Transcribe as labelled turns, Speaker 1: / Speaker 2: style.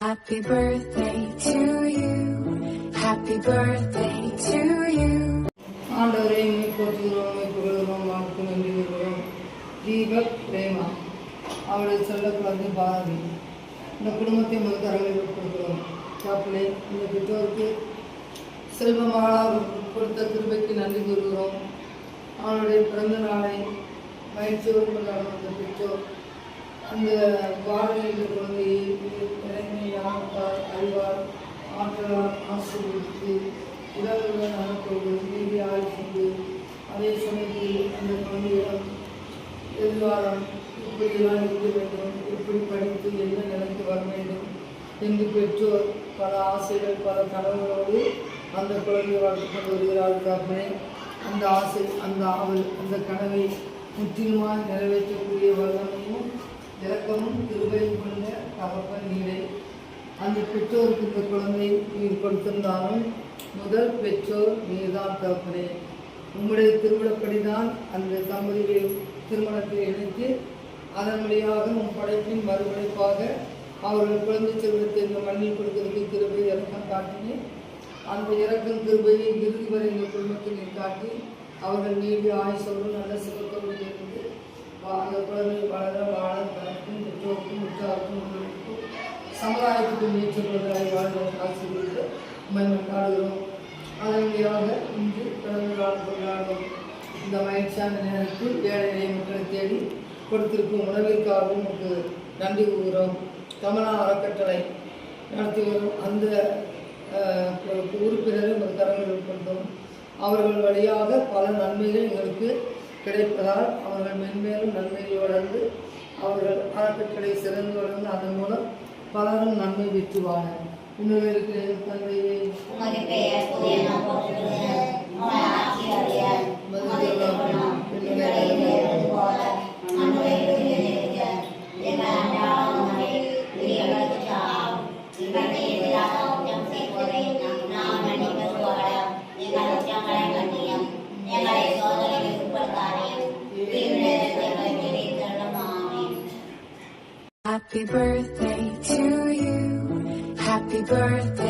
Speaker 1: Happy birthday to you. Happy birthday to you.
Speaker 2: ஆண்டவரை போற்றுகிறோம், புகழுகிறோம், வாழ்த்து நன்றி கூறுகிறோம். தீபக் பிரேமா அவருடைய செல்ல குழந்தை பாரதி இந்த குடும்பத்தை முதல் கரங்களில் கொடுக்கிறோம். சாப்பிளே இந்த பெற்றோருக்கு செல்வமாக கொடுத்த கிருபைக்கு நன்றி கூறுகிறோம். அவனுடைய பிறந்த நாளை மகிழ்ச்சியோடு கொண்டாடும் அந்த பெற்றோர் அந்த பாரதிய குழந்தையை இறைமையால் அறிவார் ஆற்றலால் ஆசீர்வதித்து உடலுடன் நடப்போது நீதியாக கொண்டு அதே சமயத்தில் அந்த குழந்தையிடம் எதிர்காலம் இப்படியெல்லாம் இருக்க வேண்டும், எப்படி படித்து என்ன நிலைக்கு வர வேண்டும் என்று பெற்றோர் பல ஆசைகள் பல கனவுகளோடு அந்த குழந்தையை வளர்த்து கொண்டு வருகிறார்களே அந்த ஆசை அந்த கனவை முற்றிலுமாக நிறைவேற்றக்கூடிய வல்லமையும் இறக்கமும் கிருபையும் கொண்ட தகப்பன் நீரை அந்த பெற்றோருக்கு இந்த குழந்தை நீர் கொடுத்திருந்தாலும் முதல் பெற்றோர் நீர்தான் தகப்பனே. உம்முடைய திருவிழப்படிதான் அந்த தம்பதிகளை திருமணத்தை இணைத்து அதன் வழியாக உன் படைப்பின் மறுபடைப்பாக அவர்கள் குழந்தை செல்வத்தை இந்த மண்ணில் கொடுக்கிறதுக்கு கிருபை இறக்கம் காட்டினேன். அந்த இறக்கம் கிருபையை இறுதி வரை இந்த குடும்பத்தில் நீர் காட்டி அவர்கள் நீடிய ஆயுசோடு நல்ல சிவத்தோடு இருந்து அந்த குழந்தை வளர வாழ தனக்கும் பெற்றோருக்கும் உற்றாருக்கும் உங்களுக்கும் சமுதாயத்துக்கும் ஏற்றப்படுவதை வாழ்ந்த ஆசிரியர்கள் கொண்டாடுகிறோம். அதன் வழியாக இன்று பிறந்த நாள் கொண்டாடும் இந்த மகிழ்ச்சியான நேரத்தில் ஏழை மக்களை தேடி கொடுத்திருக்கும் உணவிற்காகவும் உங்களுக்கு நன்றி கூறுகிறோம். கமலா அறக்கட்டளை நடத்தி வரும் அந்த உறுப்பினரை ஒரு கரங்களில் கொண்டோம். அவர்கள் வழியாக பல நன்மைகள் எங்களுக்கு கிடைப்பதால் அவர்கள் மென்மேலும் நன்மையை வளர்ந்து அவர்கள் அறக்கட்டளை சிறந்து வளர்ந்து அதன் மூலம் பலரும் நன்மை பெற்றுவாங்க. இன்னொரு இருக்கிற தந்தையை
Speaker 1: Happy birthday to you. Happy birthday.